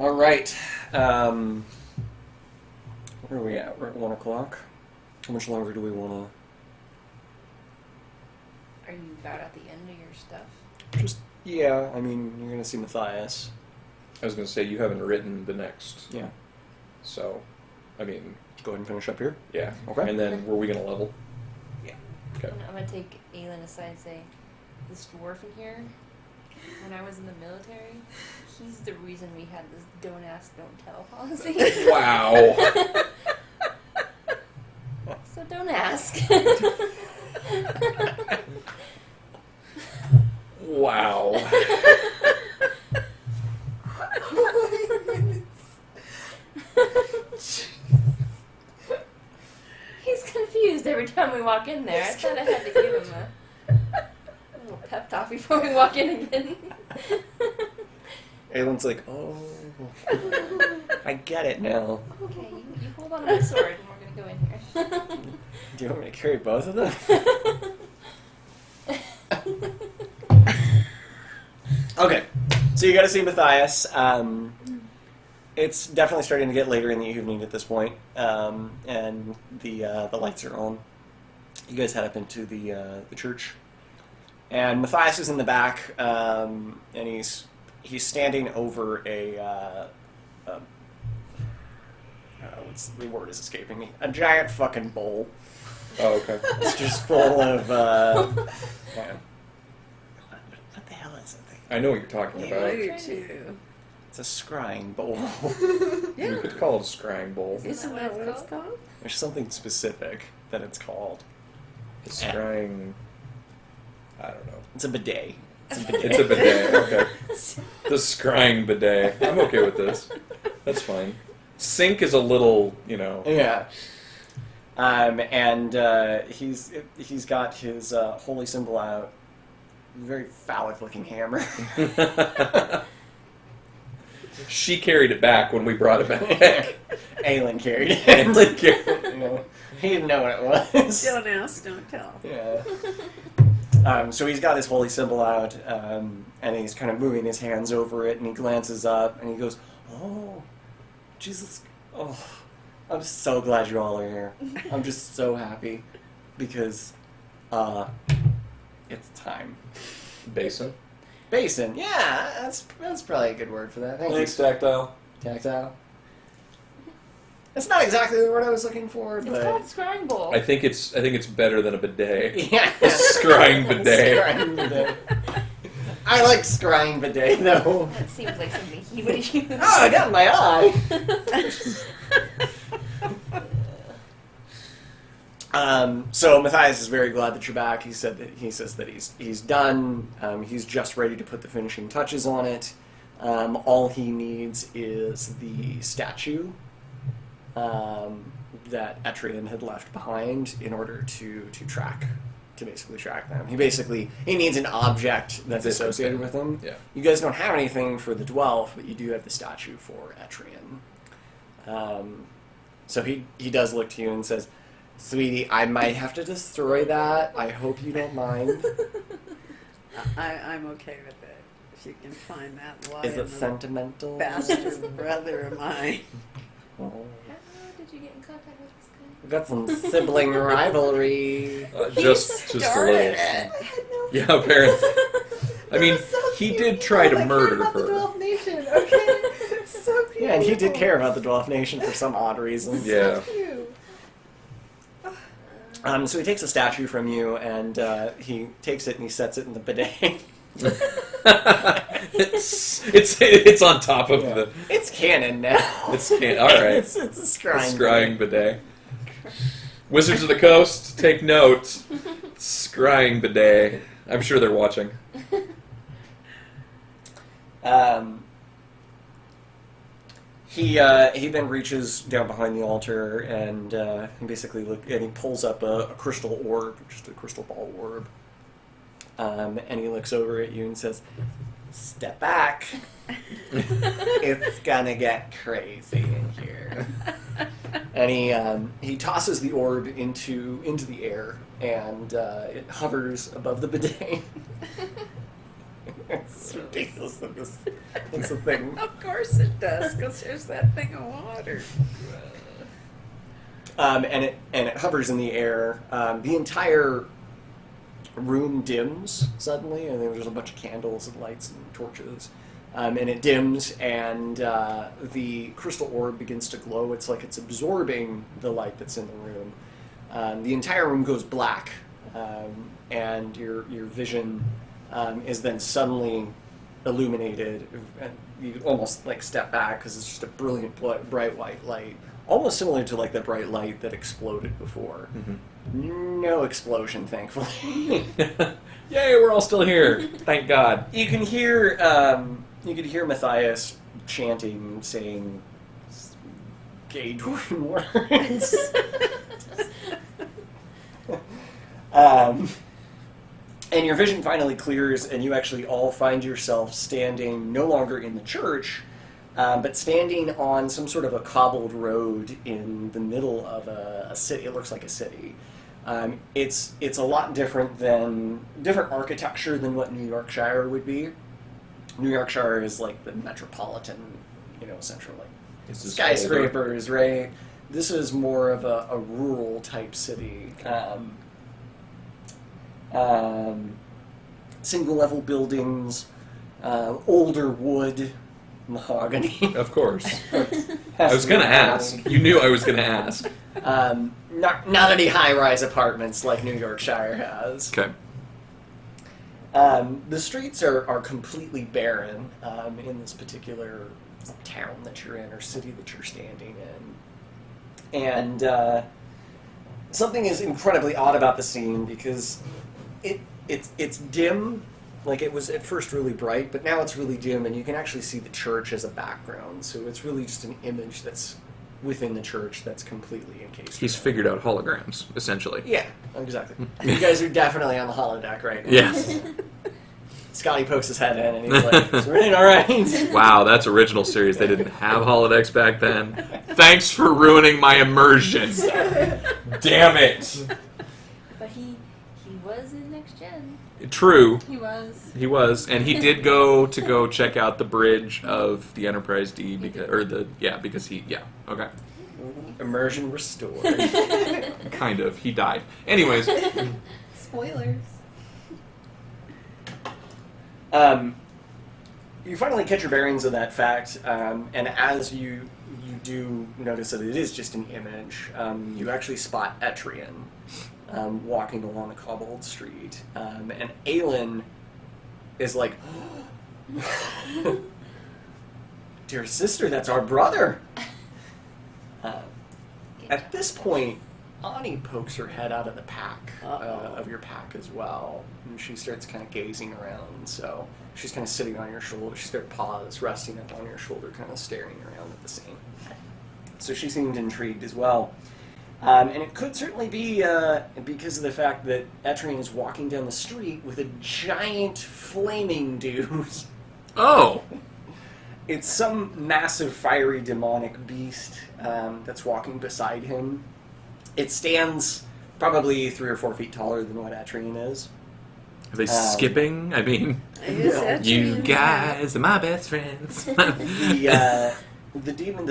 All right. Where are we at? We're at 1 o'clock. How much longer do we want Are you about at the end of your stuff? to... Just, yeah, I mean, you're going to see Matthias. I was going to say, you haven't written the next. Yeah. So, I mean... Let's go ahead and finish up here. Yeah. Okay. And then, were we going to level? Yeah. Okay. I'm going to take Aelin aside and say, this dwarf in here, when I was in the military, he's the reason we had this don't ask, don't tell policy. Wow. So don't ask. Wow. He's confused every time we walk in there. I thought I had to give him a little pep talk before we walk in again. Aelin's like, oh, I get it now. Okay, you hold on to my sword and we're going to go in here. Do you want me to carry both of them? Okay, so you got to see Matthias. It's definitely starting to get later in the evening at this point, and the lights are on. You guys head up into the church, and Matthias is in the back, and he's standing over what's the word is escaping me? A giant fucking bowl. Oh, okay. It's just full of yeah. What the hell is it? I know what you're talking Yeah, about. I do too. It's a scrying bowl. We could call it a scrying bowl. Isn't that what it's called? There's something specific that it's called. A scrying... I don't know. It's a bidet. It's a It's a bidet, okay. The scrying bidet. I'm okay with this. That's fine. Sink is a little, you know... Yeah. And he's got his holy symbol out. Very phallic-looking hammer. She carried it back when we brought it back. Aelin carried it. Aelin carried it. You know, he didn't know what it was. Don't ask, don't tell. Yeah. So he's got his holy symbol out, and he's kind of moving his hands over it, and he glances up, and he goes, "Oh, Jesus! Oh, I'm so glad you all are here. I'm just so happy because it's time." Basin. Basin, yeah, that's probably a good word for that. Thank you. Thanks, Tactile. Tactile. That's not exactly the word I was looking for, It's but called Scrying Bowl. I think it's better than a bidet. yeah, A scrying bidet. Scrying bidet. I like scrying bidet though. That seems like something he would use. Oh, I got my eye. So Matthias is very glad that you're back. He says that he's done. He's just ready to put the finishing touches on it. All he needs is the statue that Etrian had left behind in order to basically track them. He needs an object that's associated with him. Yeah. You guys don't have anything for the Dwelf, but you do have the statue for Etrian. So he does look to you and says, "Sweetie, I might have to destroy that. I hope you don't mind." I'm okay with it. If you can find that lie. Is it sentimental? Bastard brother of mine. Oh. How did you get in contact with this guy? We've got some sibling rivalry. Just a started little. it. Yeah, apparently. I mean, he did try to murder her. Dwarf Nation, okay? So cute. Yeah, and he did care about the Dwarf Nation for some odd reason. Yeah. Cute. So he takes a statue from you, and he takes it and he sets it in the bidet. it's on top of the. It's canon now. All right. It's a scrying. Scrying bidet. Wizards of the Coast, take note. Scrying bidet. I'm sure they're watching. He then reaches down behind the altar and he basically he pulls up a crystal orb, just a crystal ball orb, and he looks over at you and says, "Step back. It's gonna get crazy in here." And he tosses the orb into the air, and it hovers above the bidet. because of this. That's the thing. Of course it does, because there's that thing of water. And it hovers in the air. The entire room dims suddenly, and there's a bunch of candles and lights and torches. And it dims, and the crystal orb begins to glow. It's like it's absorbing the light that's in the room. The entire room goes black, and your vision is then suddenly illuminated, and you almost like step back because it's just a brilliant bright white light, almost similar to like the bright light that exploded before. Mm-hmm. No explosion, thankfully. Yay, we're all still here. Thank God. You can hear Matthias chanting, saying gay dwarven words. And your vision finally clears, and you actually all find yourself standing no longer in the church, but standing on some sort of a cobbled road in the middle of a city. It looks like a city. It's a lot different architecture than what New Yorkshire would be. New Yorkshire is like the metropolitan, essentially Is this skyscrapers, right? This is more of a rural type city. Single level buildings, older wood, mahogany. Of course. I was going to ask. You knew I was going to ask. Not any high-rise apartments like New Yorkshire has. Okay. The streets are completely barren in this particular town that you're in, or city that you're standing in. And something is incredibly odd about the scene, because it's dim. Like, it was at first really bright, but now it's really dim, and you can actually see the church as a background. So it's really just an image that's within the church that's completely encased. He's figured out holograms, essentially. Yeah, exactly. You guys are definitely on the holodeck right now. Yes. Scotty pokes his head in, and he's like, "It's running all right." Wow, that's original series. They didn't have holodecks back then. Thanks for ruining my immersion. Damn it. But he was in Next Gen. True. He was. He was, and he did go check out the bridge of the Enterprise D because he okay, Immersion restored. kind of. He died. Anyways, Spoilers. You finally catch your bearings of that fact, and as you do notice that it is just an image, you actually spot Etrian walking along a cobbled street, and Aelin is like, "Dear sister, that's our brother." At this point, Ani pokes her head out of the pack, of your pack as well, and she starts kind of gazing around. So she's kind of sitting on your shoulder. She's got her paws resting up on your shoulder, kind of staring around at the scene. So she seemed intrigued as well. And it could certainly be because of the fact that Etrian is walking down the street with a giant flaming dude. oh, It's some massive, fiery, demonic beast that's walking beside him. It stands probably 3 or 4 feet taller than what Etrian is. are they skipping? I mean, you guys are my best friends. The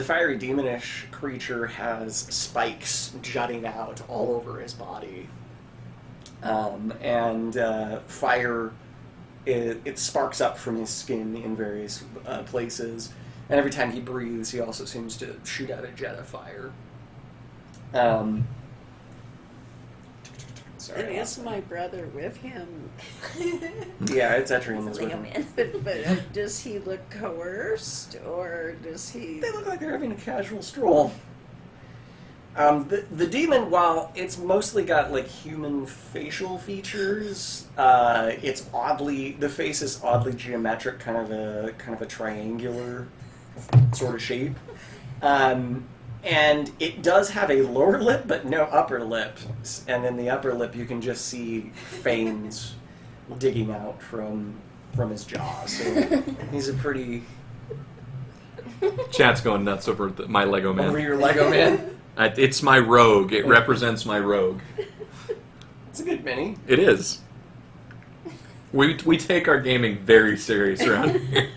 fiery demonish creature has spikes jutting out all over his body. And fire, it sparks up from his skin in various places. And every time he breathes, he also seems to shoot out a jet of fire. Sorry. And is my brother with him? Yeah, it's Etrian that's with Lego him. Man. But does he look coerced, or does he... They look like they're having a casual stroll. The demon, while it's mostly got like human facial features, the face is oddly geometric, kind of a triangular sort of shape. And it does have a lower lip, but no upper lip. And in the upper lip, you can just see fangs digging out from his jaw. So he's a pretty... Chat's going nuts over my Lego man. Over your Lego man? It's my rogue. It represents my rogue. It's a good mini. It is. We take our gaming very serious around here.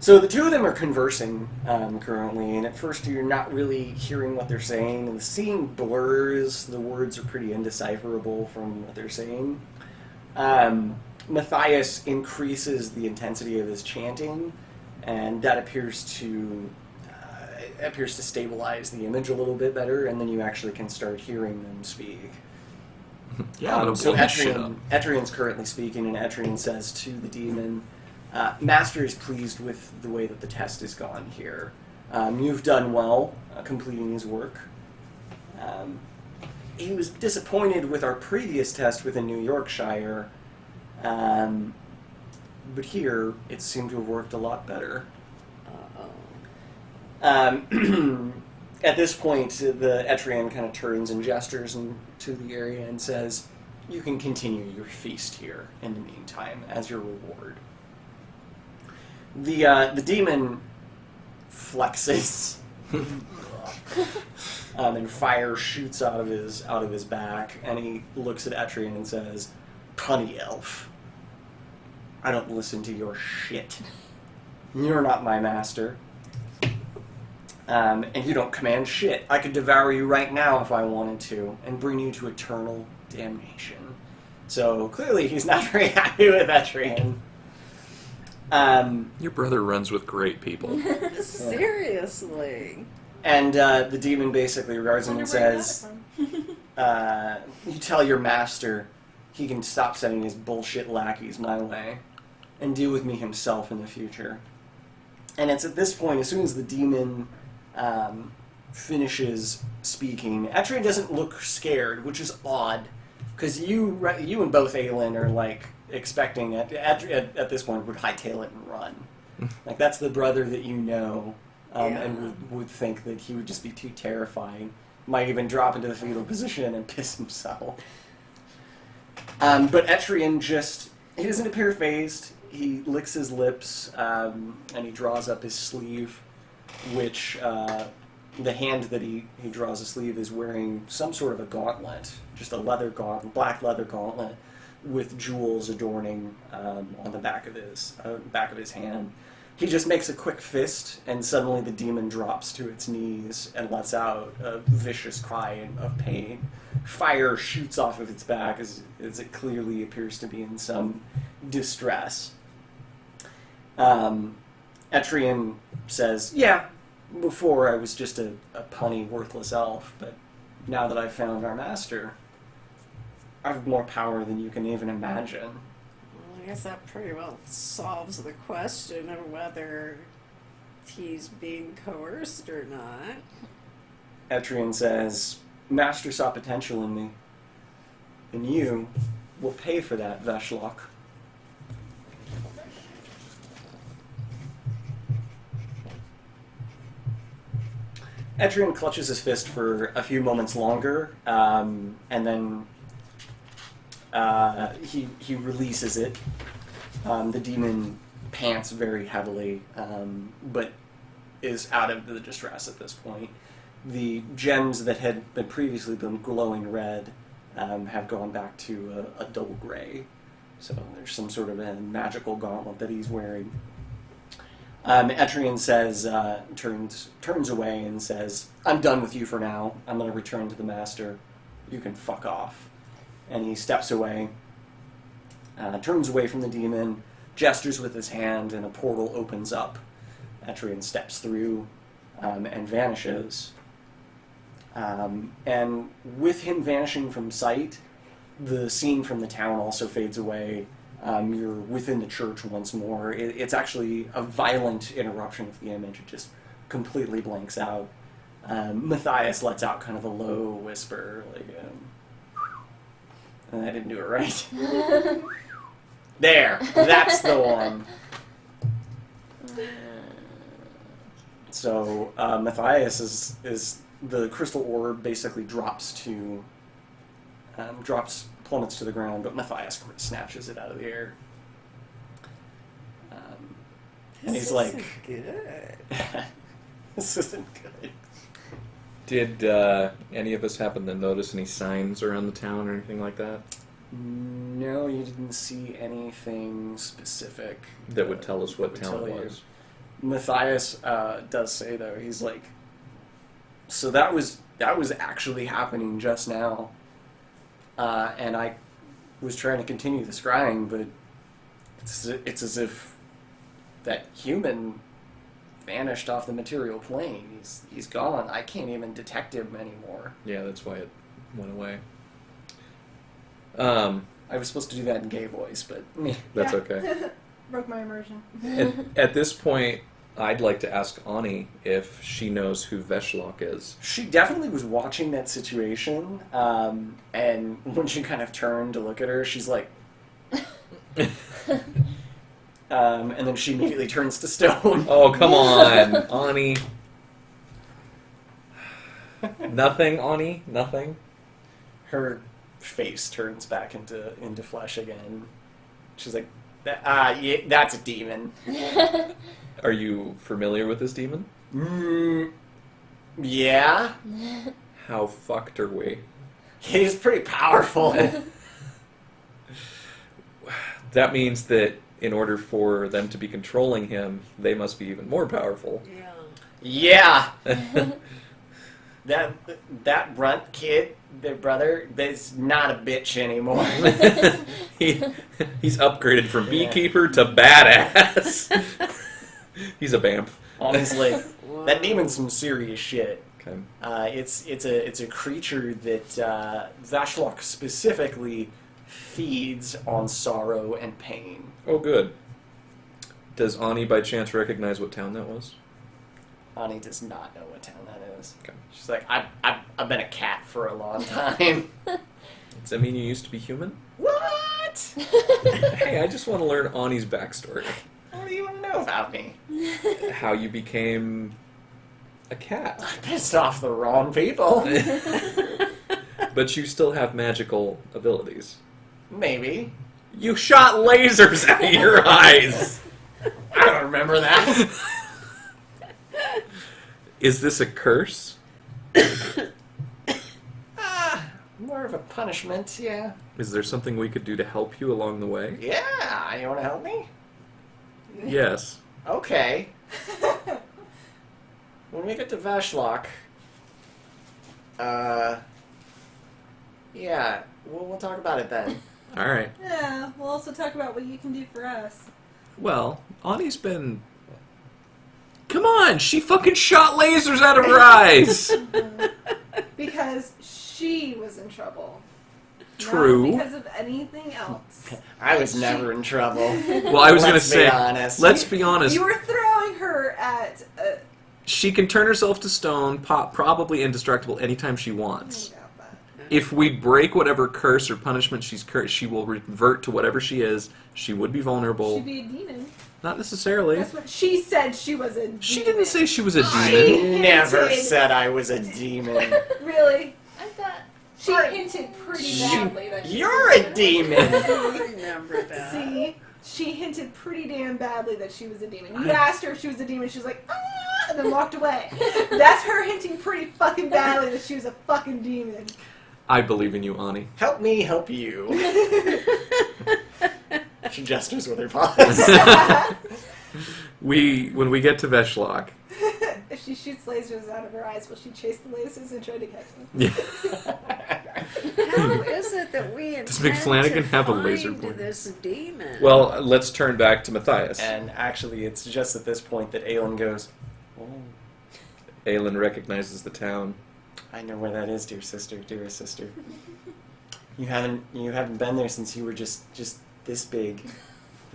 So the two of them are conversing currently, and at first you're not really hearing what they're saying, and the scene blurs. The words are pretty indecipherable from what they're saying. Matthias increases the intensity of his chanting, and that appears to stabilize the image a little bit better, and then you actually can start hearing them speak. Yeah, I'm So gonna blow this shit up. Etrian's currently speaking, and Etrian says to the demon, Master is pleased with the way that the test has gone here. You've done well completing his work. He was disappointed with our previous test within New Yorkshire, but here it seemed to have worked a lot better. At this point, the Etrian kind of turns and gestures into the area and says, you can continue your feast here in the meantime as your reward. The demon flexes, and fire shoots out of his back, and he looks at Etrian and says, "Punny elf, I don't listen to your shit. You're not my master. And you don't command shit. I could devour you right now if I wanted to, and bring you to eternal damnation." So clearly he's not very happy with Etrian. Your brother runs with great people. Seriously. And the demon basically regards him and says, you tell your master he can stop sending his bullshit lackeys my way and deal with me himself in the future. And it's at this point, as soon as the demon finishes speaking, Etrian doesn't look scared, which is odd, because you and both Aelin are like expecting at this point would hightail it and run. Like that's the brother that you know, and would think that he would just be too terrifying. Might even drop into the fetal position and piss himself. But Etrian he doesn't appear phased. He licks his lips, and he draws up his sleeve, which the hand that he draws a sleeve is wearing some sort of a gauntlet, just a black leather gauntlet with jewels adorning on the back of his hand. He just makes a quick fist, and suddenly the demon drops to its knees and lets out a vicious cry of pain. Fire shoots off of its back as it clearly appears to be in some distress. Etrian says, "Yeah, before I was just a punny, worthless elf, but now that I've found our master, I have more power than you can even imagine." Well, I guess that pretty well solves the question of whether he's being coerced or not. Etrian says, "Master saw potential in me, and you will pay for that, Veshlok." Etrian clutches his fist for a few moments longer, and then he releases it. The demon pants very heavily, but is out of the distress at this point. The gems that had previously been glowing red have gone back to a dull gray. So there's some sort of a magical gauntlet that he's wearing. Etrian says, turns away and says, "I'm done with you for now. I'm going to return to the master. You can fuck off." And he steps away, turns away from the demon, gestures with his hand, and a portal opens up. Etrian steps through and vanishes. And with him vanishing from sight, the scene from the town also fades away. You're within the church once more. It's actually a violent interruption of the image. It just completely blanks out. Matthias lets out kind of a low whisper, like, I didn't do it right. There, that's the one. So Matthias is the crystal orb basically plummets to the ground, but Matthias snatches it out of the air. And he's like, good. "This isn't good." Did any of us happen to notice any signs around the town or anything like that? No, you didn't see anything specific That would tell us what would town tell it you. was. Matthias does say though, he's like, so that was actually happening just now, and I was trying to continue the scrying, but it's as if that human vanished off the material plane. He's gone. I can't even detect him anymore. Yeah, that's why it went away. I was supposed to do that in gay voice, but That's Yeah. okay. Broke my immersion. At this point, I'd like to ask Ani if she knows who Veshlok is. she definitely was watching that situation, and when she kind of turned to look at her, she's like, and then she immediately turns to stone. Oh, come on, Ani. Nothing, Ani? Nothing? Her face turns back into flesh again. She's like, yeah, that's a demon. Are you familiar with this demon? Yeah, How fucked are we? he's pretty powerful. That means that in order for them to be controlling him, they must be even more powerful. Yeah. Yeah, that runt kid, their brother, is not a bitch anymore. He's upgraded from Yeah. beekeeper to badass. He's a bamf. Honestly, Whoa. that demon's some serious shit. Okay. It's a creature that Veshlok specifically feeds on sorrow and pain. Oh, good. Does Ani by chance recognize what town that was? Ani does not know what town that is. Okay. She's like, I've been a cat for a long time. Does that mean you used to be human? What? Hey, I just want to learn Ani's backstory. What do you want to know about me? How you became a cat. I pissed off the wrong people. But you still have magical abilities. Maybe. You shot lasers out of your eyes! I don't remember that. Is this a curse? More of a punishment, yeah. Is there something we could do to help you along the way? Yeah, you want to help me? Yes. Okay. When we get to Veshlok, yeah, we'll talk about it then. Alright. Yeah, we'll also talk about what you can do for us. Well, Ani's been... Come on! She fucking shot lasers out of her eyes! Because she was in trouble. True. Not because of anything else. I was never in trouble. Well, I was going to Let's be say, honest. let's be honest, You were throwing her at... she can turn herself to stone, probably indestructible anytime she wants. about that. If we break whatever curse or punishment she's cursed, she will revert to whatever she is. She would be vulnerable. She'd be a demon. Not necessarily. That's what she said. She was a demon. She didn't say she was a I demon. never hinted. said I was a demon. Really? I thought She hinted pretty badly that she You're was a demon. I remember that. See? She hinted pretty damn badly that she was a demon. You asked her if she was a demon, she was like, ah, and then walked away. That's her hinting pretty fucking badly that she was a fucking demon. I believe in you, Ani. Help me help you. She gestures with her paws. When we get to Veshlok, If she shoots lasers out of her eyes, will she chase the lasers and try to catch them? yeah. How is it that we intend Does McFlanagan to have a find laser pointer? this demon? Well, let's turn back to Matthias. And actually, it's just at this point that Aelin goes, oh, Aelin recognizes the town. I know where that is, dearest sister. You haven't been there since you were just this big.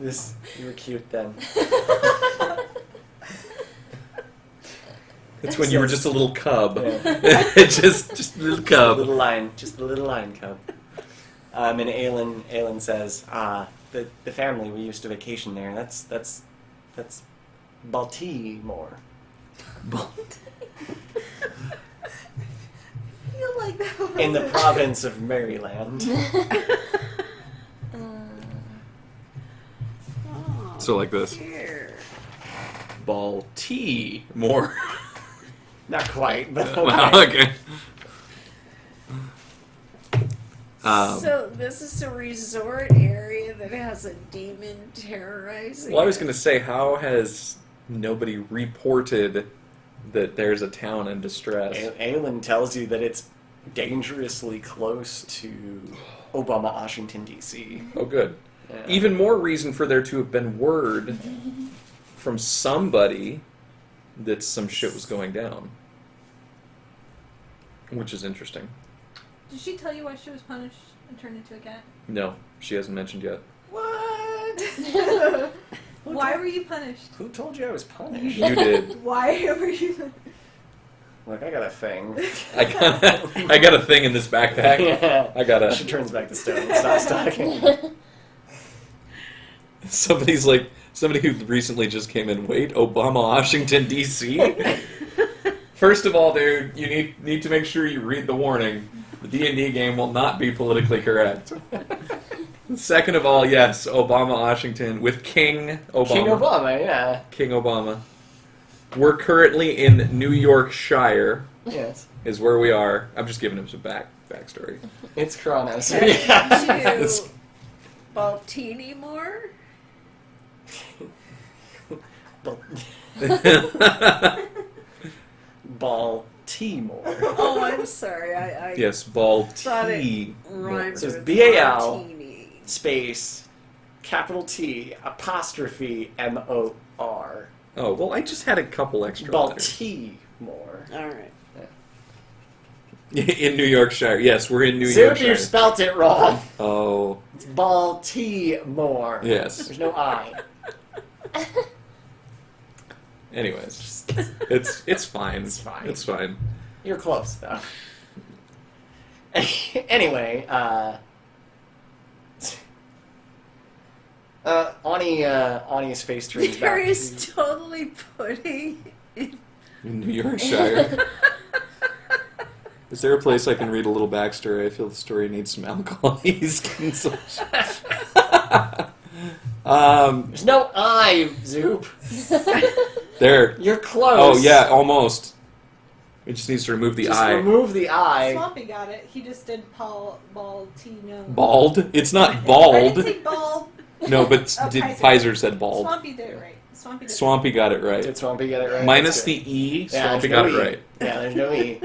You were cute then. It's when you were just a little cub. Yeah. just a little cub. Just a little lion cub. And Aelin says, the family we used to vacation there. That's Baltimore. I feel like that was In the it. province of Maryland. Oh, So like this. dear. Baltimore. Not quite, but Wow, okay. okay. So this is a resort area that has a demon terrorizing. Well, I was going to say, how has nobody reported that there's a town in distress? Aelin tells you that it's dangerously close to Obama, Washington, D.C. Oh, good. Yeah. Even more reason for there to have been word from somebody that some shit was going down. Which is interesting. Did she tell you why she was punished and turned into a cat? No, she hasn't mentioned yet. What? Why were you punished? Who told you I was punished? You did. Why were you? Look, I got a thing. I got a thing in this backpack. Yeah. I got She a... turns back to stone and stops talking. Somebody who recently just came in. Wait, Obama, Washington, D.C.? First of all, dude, you need to make sure you read the warning. The D&D game will not be politically correct. Second of all, yes, Obama, Washington, with King Obama. King Obama, yeah. King Obama. We're currently in New Yorkshire, Yes. is where we are. I'm just giving him some backstory. It's Crono, so yeah. To Baltimore. Baltimore. Oh, I'm sorry. I Yes, thought it Baltimore. rhymed So it's with BAL. martini. Space, capital T, apostrophe M-O-R. Oh, well, I just had a couple extra letters. Baltimore. All right. In New Yorkshire. Yes, we're in New Zoop, Yorkshire. you spelt it wrong. Oh, It's Baltimore. yes. There's no I. Anyways, it's fine. It's fine. It's fine. You're close, though. Anyway, Ani's face turns There back. is totally pudding. In New Yorkshire. Is there a place I can read a little backstory? I feel the story needs some alcohol. He's consumption. There's no I, Zoop. There. You're close. Oh, yeah, almost. It just needs to remove the Just I. remove the I. Swampy got it. He just did Baltino. Bald? It's not I didn't bald. say bald. No, but Oh, Pizer said bald. Swampy did it right. Swampy did Swampy got it right. Did Swampy get it right? Minus That's the good. E, Yeah, Swampy there's got no it E. right. Yeah, there's no E.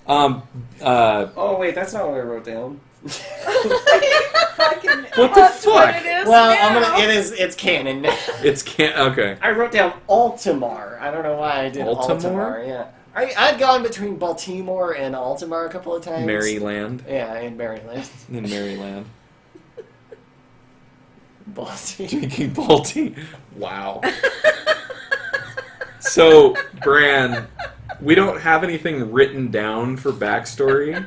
Oh, wait, that's not what I wrote down. Fucking What the That's what fuck? it is Well, now. it's canon now. It's can't. Okay. I wrote down Altamar. I don't know why I did Altamar? Altamar. Yeah, I'd gone between Baltimore and Altamar a couple of times. Maryland. Yeah, in Maryland. In Maryland. Baltimore. Drinking Balti. Wow. So, Bran, we don't have anything written down for backstory,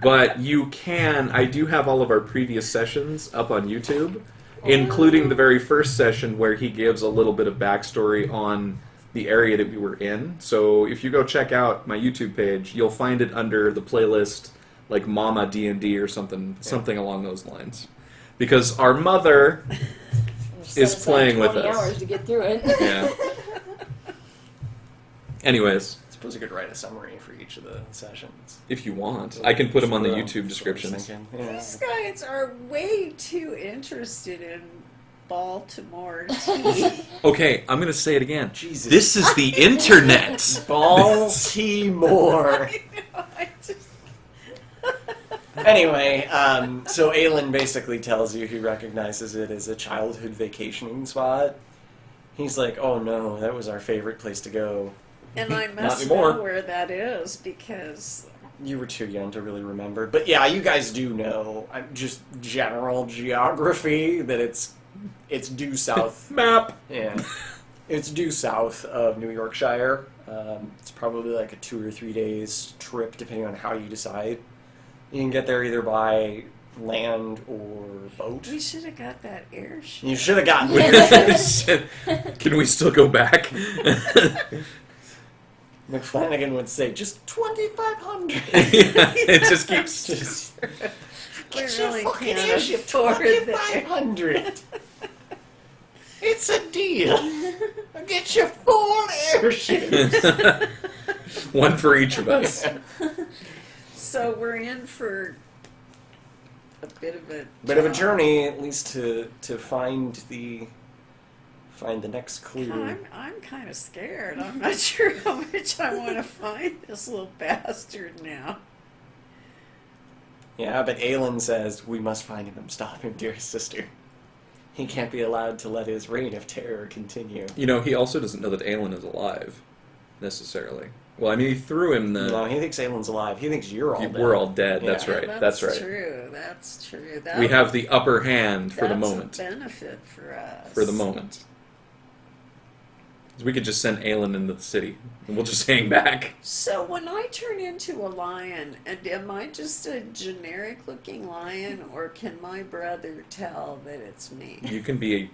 but you can. I do have all of our previous sessions up on YouTube, including the very first session where he gives a little bit of backstory on the area that we were in. So if you go check out my YouTube page, you'll find it under the playlist like Mama D&D or something along those lines. Because our mother is playing with 20 us. hours to get through it. Yeah. Anyways, I suppose you could write a summary for each of the sessions. if you want, I can put them on the Well, YouTube that's what I was descriptions. thinking. Yeah. These guys are way too interested in Baltimore tea. Okay, I'm going to say it again. Jesus. This is the internet. Baltimore. I just... Anyway, so Aelin basically tells you he recognizes it as a childhood vacationing spot. He's like, oh no, that was our favorite place to go. And I Not must anymore. know where that is because You were too young to really remember. But yeah, you guys do know, just general geography, that it's due south. Map. Yeah. It's due south of New Yorkshire. It's probably like a 2 or 3 days trip, depending on how you decide. You can get there either by land or boat. we should have got that airship. You should have gotten there. Can we still go back? McFlanagan would say, just 2,500. It just keeps... Just We get your really fucking can't airship, afford that. 2,500. It's a deal. I'll get you 4 airships. One for each of us. So we're in for a bit of a job. journey, at least to find the next clue. I'm kind of scared. I'm not sure how much I want to find this little bastard now. Yeah, but Aelin says we must find him and stop him, dearest sister. He can't be allowed to let his reign of terror continue. You know, he also doesn't know that Aelin is alive, necessarily. Well, I mean, he threw him the... No, he thinks Aelin's alive. He thinks you're all dead. We're all dead, Yeah. that's right, Yeah, that's right. True. That's true. We have the upper hand for the moment. That's a benefit for us. For the moment. 'Cause we could just send Aelin into the city, and we'll just hang back. So when I turn into a lion, and am I just a generic-looking lion, or can my brother tell that it's me? You can be a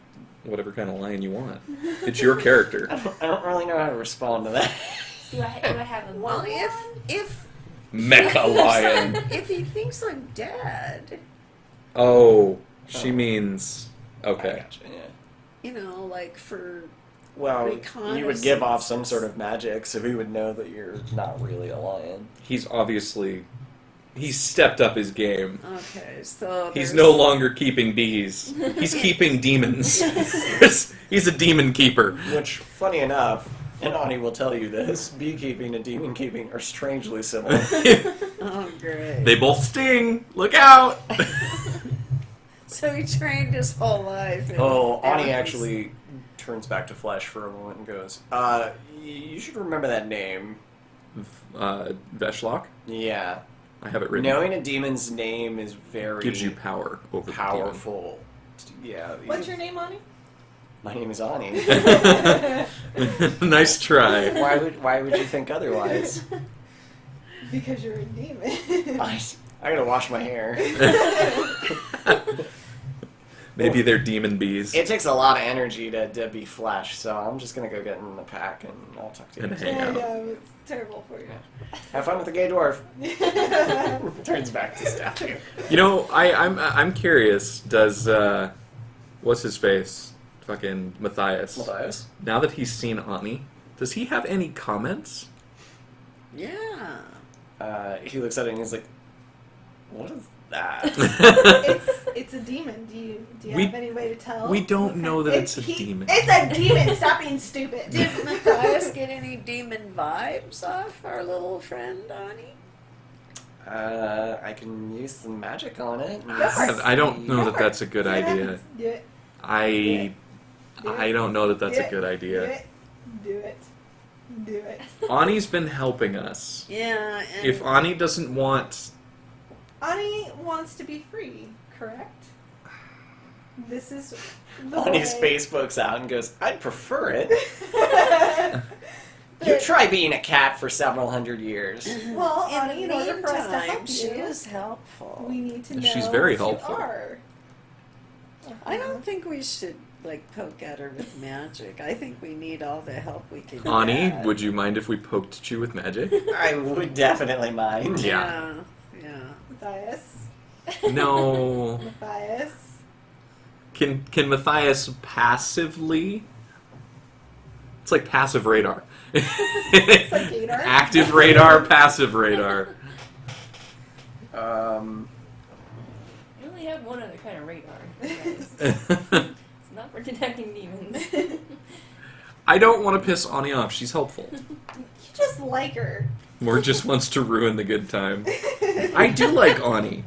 whatever kind of lion you want. It's your character. I don't really know how to respond to that. Do I have a Well, mom? if Mecha lion. if he thinks I'm dead, Oh, she means... I Okay. gotcha, yeah. you know, like for Well, you would give off some reconnaissance. sort of magic, so he would know that you're not really a lion. He's obviously... He's stepped up his game. Okay, so He's there's- no longer keeping bees. He's keeping demons. He's a demon keeper. Which, funny enough, and Ani will tell you this, beekeeping and demon keeping are strangely similar. Oh, great. They both sting. Look out! So he trained his whole life. in- Oh, Ani in- actually turns back to flesh for a moment and goes, you should remember that name. Veshlock? Yeah. I have it written. Knowing a demon's name is very Gives you power over powerful. Yeah. What's your name, Ani? My name is Ani. the demon. Nice try. Why would you think otherwise? Because you're a demon. I gotta wash my hair. Maybe they're demon bees. It takes a lot of energy to be flesh, so I'm just gonna go get in the pack and I'll talk to you. And later. hang out. Yeah, it's terrible for you. Have fun with the gay dwarf. Turns back to statue. You know, I'm curious. Does what's his face? Fucking Matthias. Matthias? Now that he's seen Ani, does he have any comments? Yeah. He looks at it and he's like, "What is that?" It's a demon. Do you We- have any way to tell? we don't know that it's a he- demon. It's a demon. Stop being stupid. Did Matthias get any demon vibes off our little friend Ani? I can use some magic on it. I don't know that that's a good idea. Do it. I don't know that that's a good Do idea. it. Do it. Do it. Ani's been helping us. Yeah. And If Ani doesn't want... Ani wants to be free, correct? This is the Ani's way. face pokes out and goes, "I'd prefer it. But- You try being a cat for several hundred years." Well, in Ani, the in order for us to meantime, help she you, is helpful. we need to know She's very what helpful. you are. I don't think we should like poke at her with magic. I think we need all the help we can Ani, get. would you mind if we poked at you with magic? I would definitely mind. Yeah. Yeah. Matthias. No. Matthias. Can Matthias passively? It's like passive radar. It's like radar. Active radar, passive radar. We only have one other kind of radar. guys. It's not for detecting demons. I don't want to piss Ani off. She's helpful. You just like her. Or just wants to ruin the good time. I do like Ani.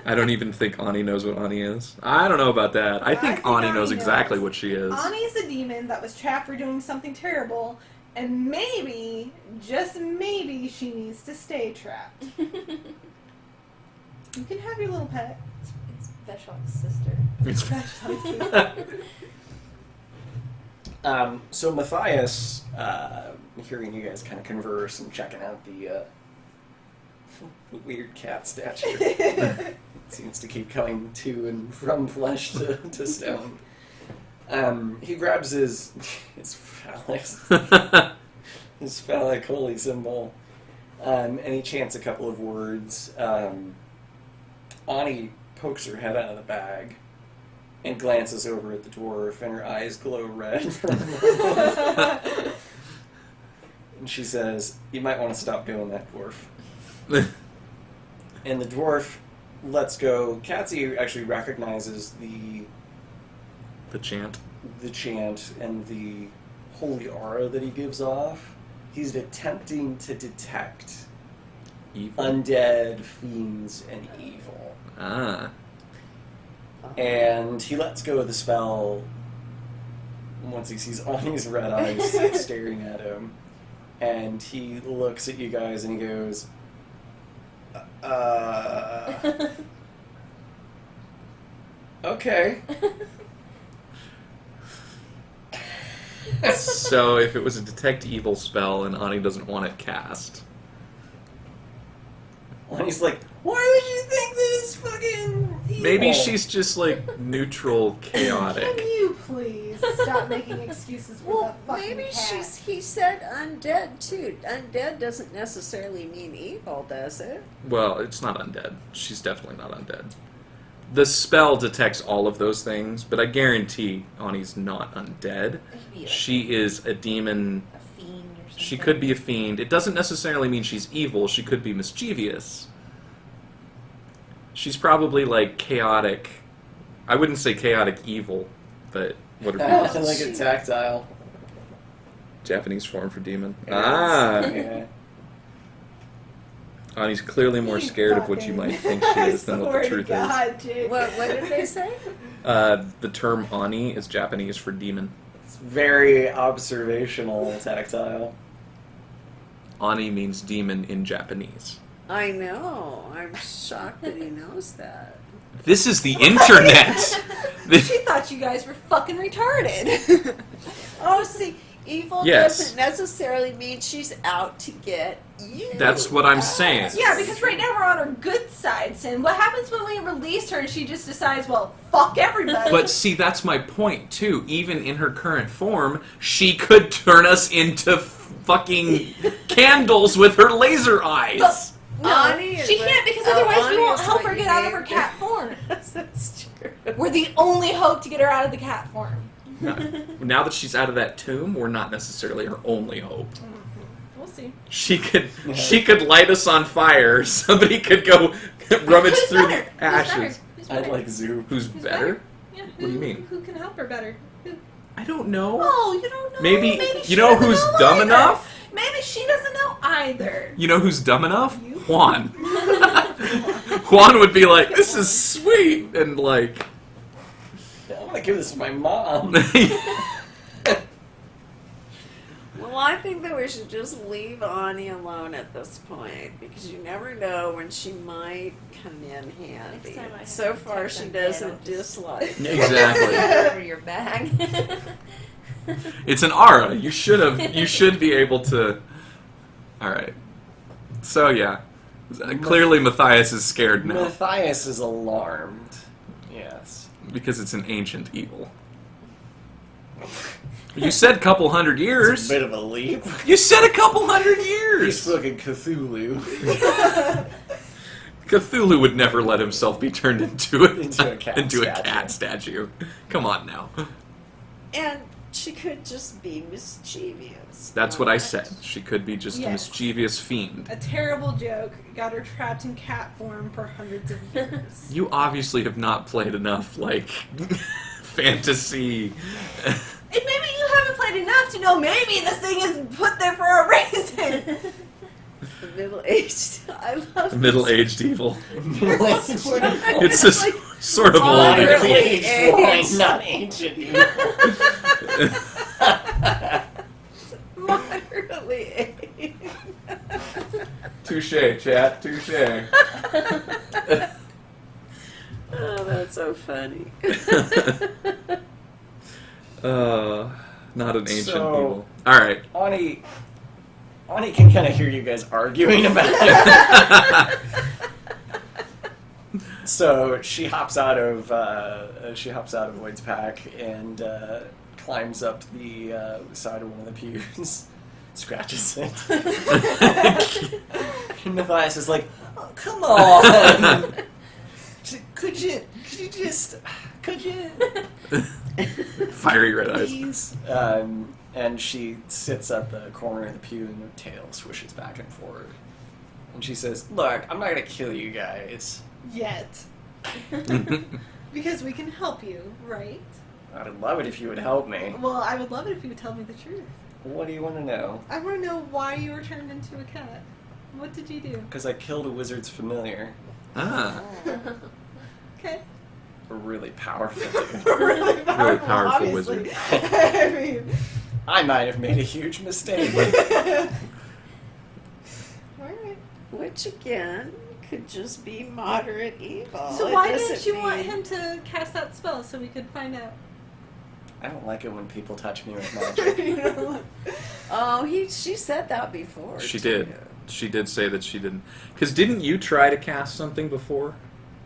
I don't even think Ani knows what Ani is. I don't know about that. I think Ani knows Ani exactly knows. what she is. Ani is a demon that was trapped for doing something terrible, and maybe, just maybe, she needs to stay trapped. You can have your little pet. It's Veshlock's sister. So Matthias, hearing you guys kind of converse and checking out the weird cat statue, seems to keep coming to and from flesh to stone. He grabs his phallus, his phallic holy symbol, and he chants a couple of words. Ani pokes her head out of the bag and glances over at the dwarf, and her eyes glow red. And she says, "You might want to stop doing that, dwarf." And the dwarf lets go. Catzi actually recognizes The chant. the chant and the holy aura that he gives off. He's attempting to detect Evil. undead, fiends, and evil. Ah. And he lets go of the spell once he sees Ani's red eyes staring at him. And he looks at you guys and he goes, okay. So if it was a detect evil spell and Ani doesn't want it cast, Ani's like, why would you think this is fucking evil? maybe she's just like neutral, Can chaotic. you please stop making excuses for Well, the fucking maybe cat? he said undead too. Undead doesn't necessarily mean evil, does it? Well, it's not undead. She's definitely not undead. The spell detects all of those things, but I guarantee Ani's not undead. It could be like She is a demon. a fiend or something. She could be a fiend. It doesn't necessarily mean she's evil. She could be mischievous. She's probably like chaotic. I wouldn't say chaotic evil, but what are people? like a tactile. Japanese form for demon. Yeah. Ani's clearly more You scared of what you fucking- might think she is than what I the swear truth to God, Jake. What did they say? is. The term Ani is Japanese for demon. It's very observational tactile. Ani means demon in Japanese. I know. I'm shocked that he knows that. This is the internet! She thought you guys were fucking retarded. Oh, see, evil Yes. doesn't necessarily mean she's out to get you. That's what I'm saying. Yeah, because right now we're on her good side, Sin. What happens when we release her and she just decides, well, fuck everybody? But see, that's my point, too. Even in her current form, she could turn us into fucking candles with her laser eyes. No, Ani is she what- can't because oh, otherwise we Ani won't is help what her you get out of named her cat form. That's true. We're the only hope to get her out of the cat form. No. Now that she's out of that tomb, we're not necessarily her only hope. We'll see. She could light us on fire. Somebody could go rummage Who's through better? the ashes. Who's I'd better? like Zoo. Who's Who's better? Yeah, What do you mean? Who can help her better? Who? I don't know. Oh, you don't know. Maybe she you know doesn't who's know dumb either. enough? Maybe she doesn't know either. You know who's dumb enough? You? Juan. Juan would be like, "This is sweet," and like, I want to give this to my mom. Well, I think that we should just leave Ani alone at this point because you never know when she might come in handy. Next time I have So to far, protect she undead, doesn't I'll just- dislike. exactly. Over your bag. It's an aura. You should be able to. All right. So yeah, clearly Matthias is scared now Matthias is alarmed. Yes. because it's an ancient evil. You said couple hundred It's years. a bit of a leap. You said a couple hundred He's years. fucking Cthulhu. Cthulhu would never let himself be turned into Into a cat cat statue. Come on now. And she could just be mischievous. That's what I said. She could be just a Yes. mischievous fiend. A terrible joke got her trapped in cat form for hundreds of years. You obviously have not played enough, like, fantasy. And maybe you haven't played enough to know maybe this thing is put there for a reason. The middle-aged. I love Middle-aged evil. It's It's a sort of old Moderately evil. aged. not ancient. Moderately aged. Touche, chat. Touche. Oh, that's so funny. Not an ancient So- evil. All right. Ani can kind of hear you guys arguing about it. So she hops out of Void's pack and climbs up the side of one of the pews, scratches it. And Matthias is like, "Oh, come on, could you Fiery red eyes. please?" And she sits at the corner of the pew and her tail swishes back and forth. And she says, "Look, I'm not gonna kill you guys. Yet. Because we can help you, right? I'd love it if you would help me. Well, I would love it if you would tell me the truth. What do you want to know? I want to know why you were turned into a cat. What did you do? Because I killed a wizard's familiar. Ah. Okay. A really powerful dude. Really powerful, powerful obviously. I mean, I might have made a huge mistake. alright. Which again could just be moderate evil. So It why doesn't didn't you want mean- him to cast that spell so we could find out? I don't like it when people touch me with magic. You know? Oh, she said that before. She too. did. She did say that she didn't. Because didn't you try to cast something before?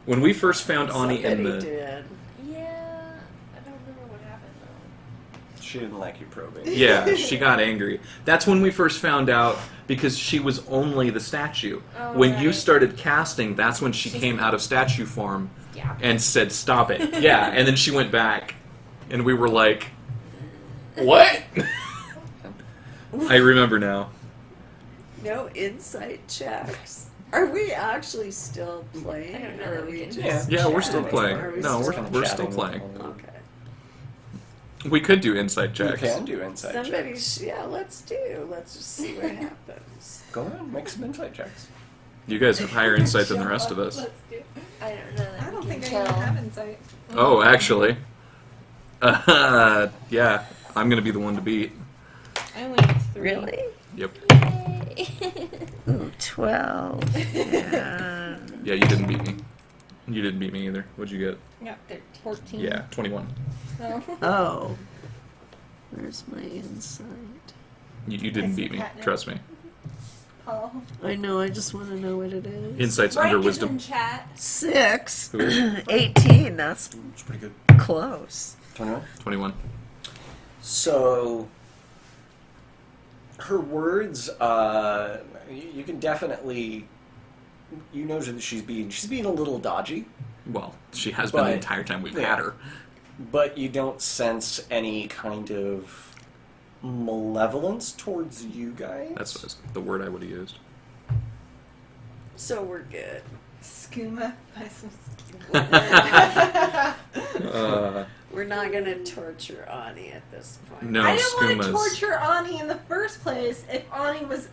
When we first found Ani in Somebody the... did. Yeah, I don't remember what happened though. She didn't like you probing. Yeah, she got angry. That's when we first found out, because she was only the statue. Oh, When you right. started casting, that's when she came out of statue form Yeah. and said, "Stop it." Yeah, and then she went back. And we were like, "What?" I remember now. No insight checks. Are we actually still I playing? don't know or that are we we can- just Yeah, we're still chatting? playing. Are we No, still- we're still playing. Okay. We could do insight You checks. can do insight Somebody, checks. yeah, let's just see what happens. Go on, make some insight checks. You guys have higher insight than the rest of us. Let's do. I don't know that I don't we can think I tell. even have insight. Oh, actually. Yeah, I'm going to be the one to beat. I only have 3. Really? Yep. Yay. Ooh, 12. Yeah. Yeah, you didn't beat me. You didn't beat me either. What'd you get? Yeah, 14. Yeah, 21. No. Oh. Where's my insight? You didn't It's beat me. catnip. Trust me. Paul. I know, I just want to know what it is. Insight's Rank under is wisdom. in chat. 6. Ooh. 18, that's It's pretty good. close. 21? 21. So, her words, you can definitely, you know that she's being a little dodgy, Well, she has been the But- entire time we've yeah. had her. but you don't sense any kind of malevolence towards you guys. That's the word I would have used. So we're good. Skooma. Buy some skooma. We're not going to torture Ani at this point. No, I didn't want to Skoomas. torture Ani in the first place if Ani was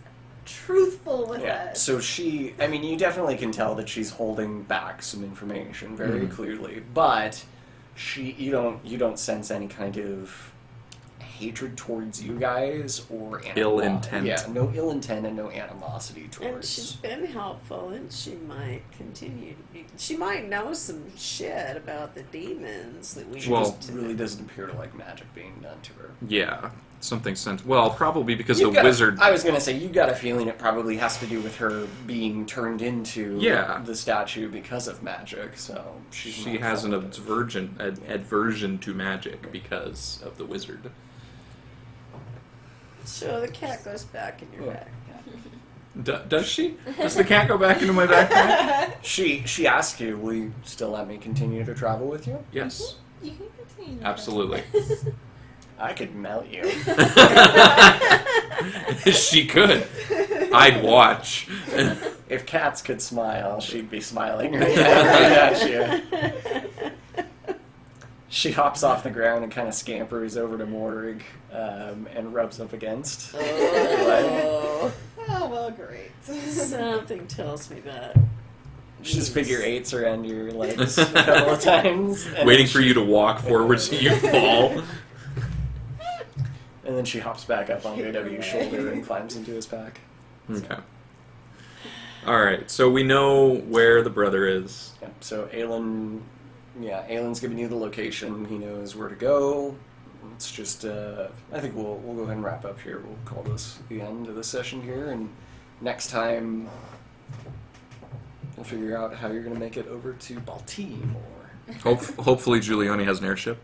truthful with Yeah, us. so you definitely can tell that she's holding back some information very Mhm. clearly, but you don't sense any kind of hatred towards you guys or Ill animo- intent. Yeah, no ill intent and no animosity And she's towards. been helpful, and she might continue to be. She might know some shit about the demons that we She Well- just really doesn't appear to like magic being done to her. Yeah, something sent. Well, probably because You've the got a- wizard. I was gonna say you got a feeling it probably has to do with her being turned into Yeah. the statue because of magic. So she's She not has an fond of it. aversion to magic because of the wizard. So the cat goes back in your Yeah. backpack. Does she? Does the cat go back into my backpack? She asked you, "Will you still let me continue to travel with you?" Yes, You can continue. absolutely. I could melt you. She could. I'd watch. If cats could smile, she'd be smiling right at you. She hops off the ground and kind of scampers over to Mordrig and rubs up against. Oh, Oh, well, great. something tells me that. She just figure eights around your legs a couple of times. And Waiting then for you to walk forward so you fall. And then she hops back up on AW's shoulder and climbs into his pack. Okay. Alright, so we know where the brother is. Yeah, so Aylin's giving you the location. He knows where to go. It's just, I think we'll go ahead and wrap up here. We'll call this the end of the session here, and next time we'll figure out how you're going to make it over to Baltimore. Hopefully Giuliani has an airship.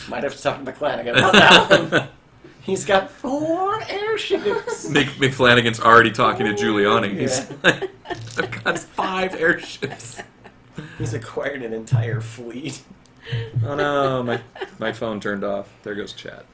Might have to talk to McFlanagan about that one. He's got 4 airships. McFlanagan's already talking to Giuliani. He's Yeah. like, I've got 5 airships. He's acquired an entire fleet. Oh no, my phone turned off. There goes chat.